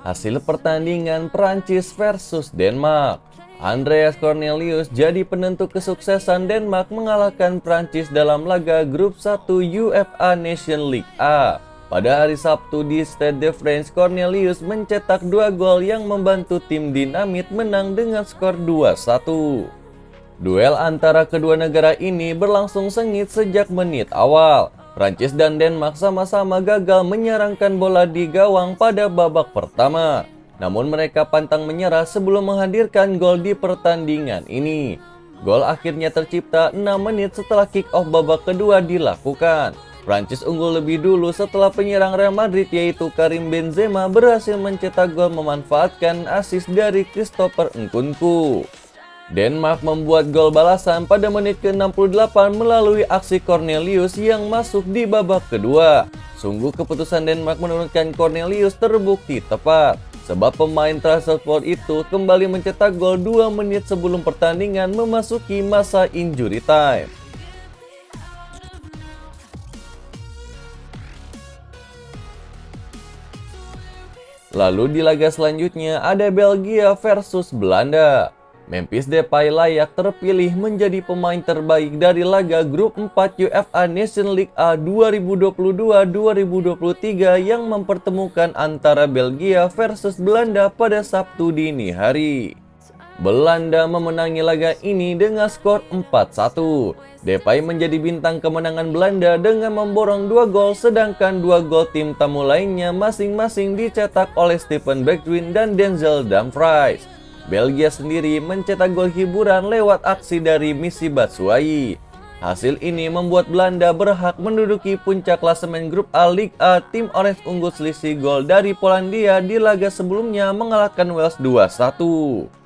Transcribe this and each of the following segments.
Hasil pertandingan Prancis versus Denmark. Andreas Cornelius jadi penentu kesuksesan Denmark mengalahkan Prancis dalam laga grup 1 UEFA Nation League A. Pada hari Sabtu di Stade de France, Cornelius mencetak 2 gol yang membantu tim Dinamit menang dengan skor 2-1. Duel antara kedua negara ini berlangsung sengit sejak menit awal. Prancis dan Denmark sama-sama gagal menyerangkan bola di gawang pada babak pertama. Namun mereka pantang menyerah sebelum menghadirkan gol di pertandingan ini. Gol akhirnya tercipta 6 menit setelah kick-off babak kedua dilakukan. Prancis unggul lebih dulu setelah penyerang Real Madrid yaitu Karim Benzema berhasil mencetak gol memanfaatkan assist dari Christopher Nkunku. Denmark membuat gol balasan pada menit ke-68 melalui aksi Cornelius yang masuk di babak kedua. Sungguh keputusan Denmark menurunkan Cornelius terbukti tepat. Sebab pemain Transport itu kembali mencetak gol 2 menit sebelum pertandingan memasuki masa injury time. Lalu di laga selanjutnya ada Belgia versus Belanda. Memphis Depay layak terpilih menjadi pemain terbaik dari laga grup 4 UEFA Nation League A 2022-2023 yang mempertemukan antara Belgia versus Belanda pada Sabtu dini hari. Belanda memenangi laga ini dengan skor 4-1. Depay menjadi bintang kemenangan Belanda dengan memborong 2 gol sedangkan 2 gol tim tamu lainnya masing-masing dicetak oleh Steven Bergwijn dan Denzel Dumfries. Belgia sendiri mencetak gol hiburan lewat aksi dari Michy Batshuayi. Hasil ini membuat Belanda berhak menduduki puncak klasemen grup A Liga A. Tim Orange unggul selisih gol dari Polandia di laga sebelumnya mengalahkan Wales 2-1.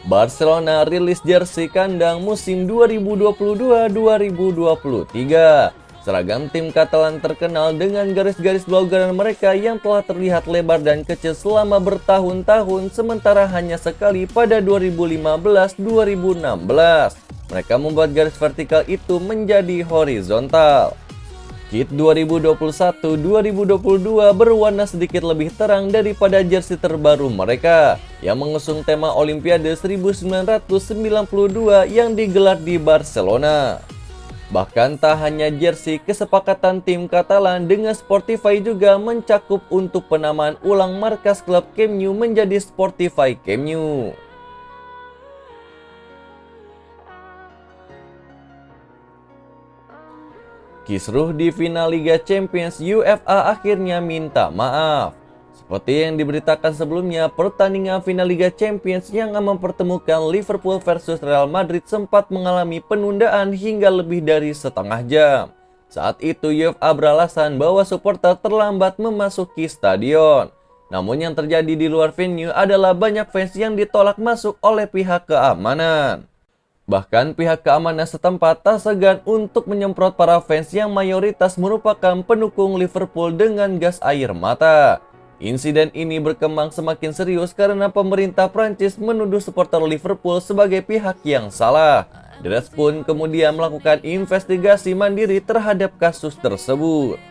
Barcelona rilis jersey kandang musim 2022-2023. Seragam tim Katalan terkenal dengan garis-garis blaugrana mereka yang telah terlihat lebar dan kecil selama bertahun-tahun, sementara hanya sekali pada 2015-2016. Mereka membuat garis vertikal itu menjadi horizontal. Kit 2021-2022 berwarna sedikit lebih terang daripada jersey terbaru mereka, yang mengusung tema Olimpiade 1992 yang digelar di Barcelona. Bahkan tak hanya jersey, kesepakatan tim Katalan dengan Sportify juga mencakup untuk penamaan ulang markas klub Camp Nou menjadi Sportify Camp Nou. Kisruh di final Liga Champions UEFA akhirnya minta maaf. Seperti yang diberitakan sebelumnya, pertandingan final Liga Champions yang mempertemukan Liverpool versus Real Madrid sempat mengalami penundaan hingga lebih dari setengah jam. Saat itu UEFA beralasan bahwa supporter terlambat memasuki stadion. Namun yang terjadi di luar venue adalah banyak fans yang ditolak masuk oleh pihak keamanan. Bahkan pihak keamanan setempat tak segan untuk menyemprot para fans yang mayoritas merupakan pendukung Liverpool dengan gas air mata. Insiden ini berkembang semakin serius karena pemerintah Prancis menuduh supporter Liverpool sebagai pihak yang salah. The Reds pun kemudian melakukan investigasi mandiri terhadap kasus tersebut.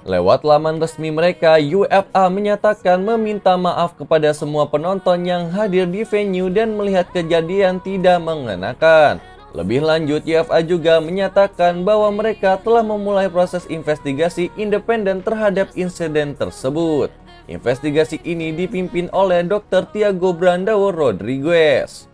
Lewat laman resmi mereka, UEFA menyatakan meminta maaf kepada semua penonton yang hadir di venue dan melihat kejadian tidak mengenakan. Lebih lanjut, UEFA juga menyatakan bahwa mereka telah memulai proses investigasi independen terhadap insiden tersebut. Investigasi ini dipimpin oleh Dr. Thiago Brandao Rodrigues.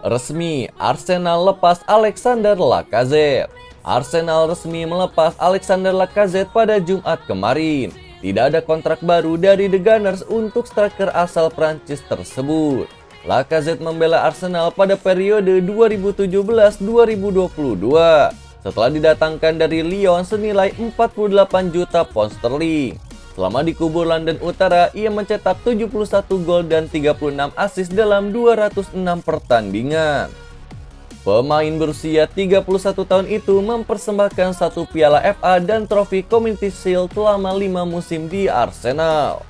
Resmi, Arsenal lepas Alexander Lacazette. Arsenal resmi melepas Alexander Lacazette pada Jumat kemarin. Tidak ada kontrak baru dari The Gunners untuk striker asal Prancis tersebut. Lacazette membela Arsenal pada periode 2017-2022 setelah didatangkan dari Lyon senilai 48 juta pound sterling. Selama di kubu London Utara, ia mencetak 71 gol dan 36 assist dalam 206 pertandingan. Pemain berusia 31 tahun itu mempersembahkan 1 piala FA dan trofi Community Shield selama 5 musim di Arsenal.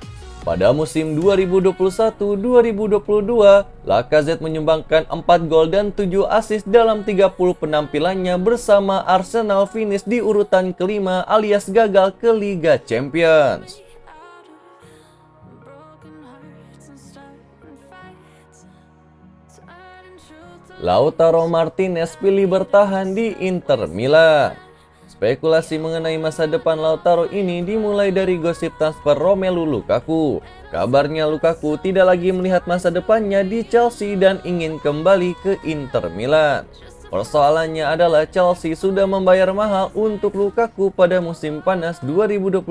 Pada musim 2021-2022, Lacazette menyumbangkan 4 gol dan 7 assist dalam 30 penampilannya bersama Arsenal finish di urutan kelima alias gagal ke Liga Champions. Lautaro Martinez pilih bertahan di Inter Milan. Spekulasi mengenai masa depan Lautaro ini dimulai dari gosip transfer Romelu Lukaku. Kabarnya Lukaku tidak lagi melihat masa depannya di Chelsea dan ingin kembali ke Inter Milan. Persoalannya adalah Chelsea sudah membayar mahal untuk Lukaku pada musim panas 2021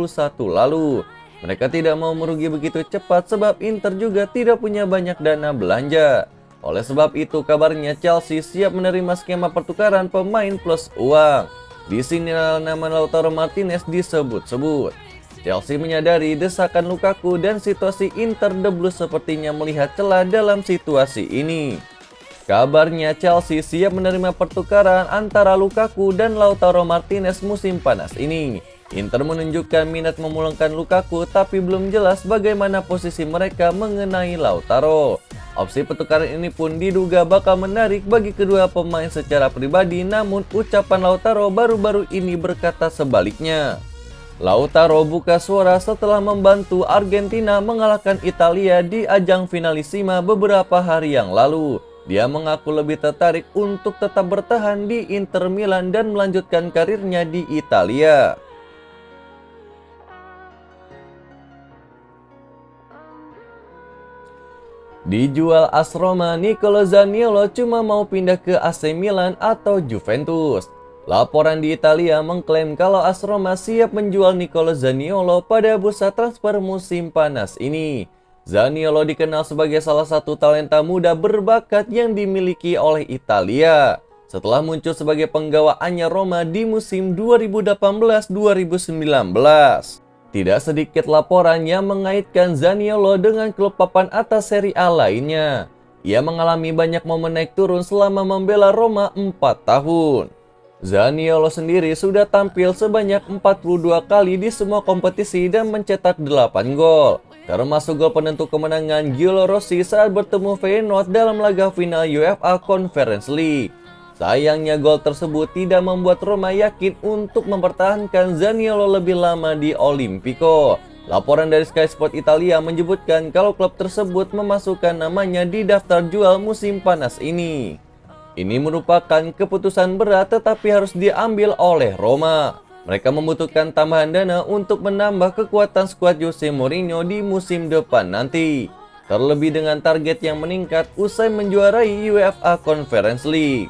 lalu. Mereka tidak mau merugi begitu cepat sebab Inter juga tidak punya banyak dana belanja. Oleh sebab itu kabarnya Chelsea siap menerima skema pertukaran pemain plus uang. Di sini nama Lautaro Martinez disebut-sebut. Chelsea menyadari desakan Lukaku dan situasi Inter the Blues sepertinya melihat celah dalam situasi ini. Kabarnya Chelsea siap menerima pertukaran antara Lukaku dan Lautaro Martinez musim panas ini. Inter menunjukkan minat memulangkan Lukaku tapi belum jelas bagaimana posisi mereka mengenai Lautaro. Opsi pertukaran ini pun diduga bakal menarik bagi kedua pemain secara pribadi, namun ucapan Lautaro baru-baru ini berkata sebaliknya. Lautaro buka suara setelah membantu Argentina mengalahkan Italia di ajang finalissima beberapa hari yang lalu. Dia mengaku lebih tertarik untuk tetap bertahan di Inter Milan dan melanjutkan karirnya di Italia. Dijual AS Roma, Nicolo Zaniolo cuma mau pindah ke AC Milan atau Juventus. Laporan di Italia mengklaim kalau AS Roma siap menjual Nicolo Zaniolo pada bursa transfer musim panas ini. Zaniolo dikenal sebagai salah satu talenta muda berbakat yang dimiliki oleh Italia. Setelah muncul sebagai penggawa anyar Roma di musim 2018-2019. Tidak sedikit laporan yang mengaitkan Zaniolo dengan klub papan atas Serie A lainnya. Ia mengalami banyak momen naik turun selama membela Roma 4 tahun. Zaniolo sendiri sudah tampil sebanyak 42 kali di semua kompetisi dan mencetak 8 gol. Termasuk gol penentu kemenangan Giulio Rossi saat bertemu Feyenoord dalam laga final UEFA Conference League. Sayangnya gol tersebut tidak membuat Roma yakin untuk mempertahankan Zaniolo lebih lama di Olimpico. Laporan dari Sky Sport Italia menyebutkan kalau klub tersebut memasukkan namanya di daftar jual musim panas ini. Ini merupakan keputusan berat tetapi harus diambil oleh Roma. Mereka membutuhkan tambahan dana untuk menambah kekuatan skuad Jose Mourinho di musim depan nanti. Terlebih dengan target yang meningkat usai menjuarai UEFA Conference League.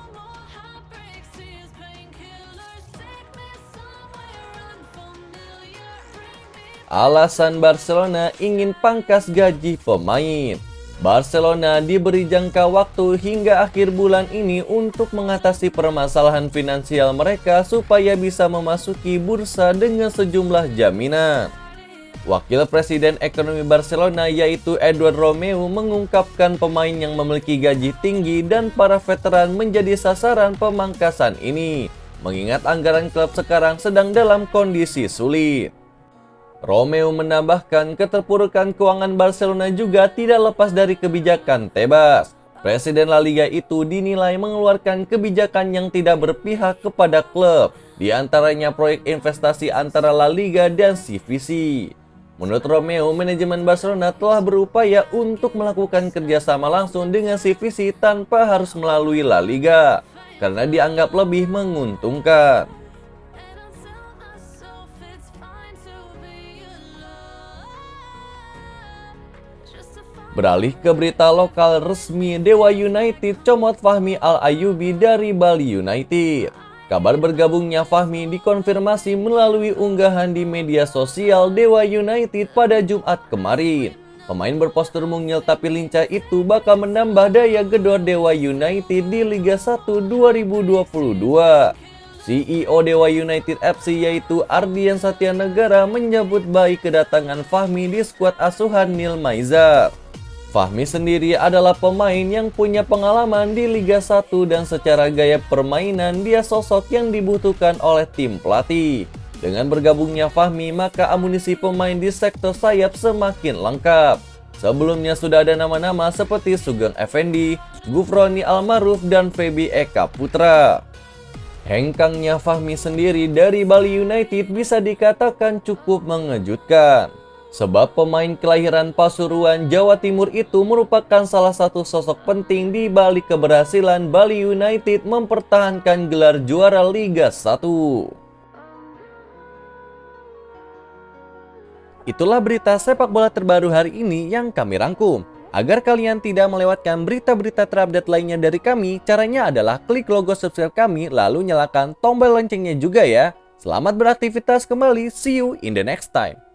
Alasan Barcelona ingin pangkas gaji pemain. Barcelona diberi jangka waktu hingga akhir bulan ini untuk mengatasi permasalahan finansial mereka supaya bisa memasuki bursa dengan sejumlah jaminan. Wakil Presiden Ekonomi Barcelona yaitu Eduard Romeu mengungkapkan pemain yang memiliki gaji tinggi dan para veteran menjadi sasaran pemangkasan ini, mengingat anggaran klub sekarang sedang dalam kondisi sulit. Romeu menambahkan keterpurukan keuangan Barcelona juga tidak lepas dari kebijakan Tebas. Presiden La Liga itu dinilai mengeluarkan kebijakan yang tidak berpihak kepada klub, di antaranya proyek investasi antara La Liga dan CVC. Menurut Romeu, manajemen Barcelona telah berupaya untuk melakukan kerjasama langsung dengan CVC tanpa harus melalui La Liga, karena dianggap lebih menguntungkan. Beralih ke berita lokal resmi, Dewa United comot Fahmi Al-Ayyubi dari Bali United. Kabar bergabungnya Fahmi dikonfirmasi melalui unggahan di media sosial Dewa United pada Jumat kemarin. Pemain berpostur mungil tapi lincah itu bakal menambah daya gedor Dewa United di Liga 1 2022. CEO Dewa United FC yaitu Ardian Satyanegara menyambut baik kedatangan Fahmi di skuad asuhan Neil Maizar. Fahmi sendiri adalah pemain yang punya pengalaman di Liga 1 dan secara gaya permainan dia sosok yang dibutuhkan oleh tim pelatih. Dengan bergabungnya Fahmi, maka amunisi pemain di sektor sayap semakin lengkap. Sebelumnya sudah ada nama-nama seperti Sugeng Effendi, Gufroni Almaruf, dan Feby Eka Putra. Hengkangnya Fahmi sendiri dari Bali United bisa dikatakan cukup mengejutkan. Sebab pemain kelahiran Pasuruan, Jawa Timur itu merupakan salah satu sosok penting di balik keberhasilan Bali United mempertahankan gelar juara Liga 1. Itulah berita sepak bola terbaru hari ini yang kami rangkum. Agar kalian tidak melewatkan berita-berita terupdate lainnya dari kami, caranya adalah klik logo subscribe kami lalu nyalakan tombol loncengnya juga ya. Selamat beraktivitas kembali, see you in the next time.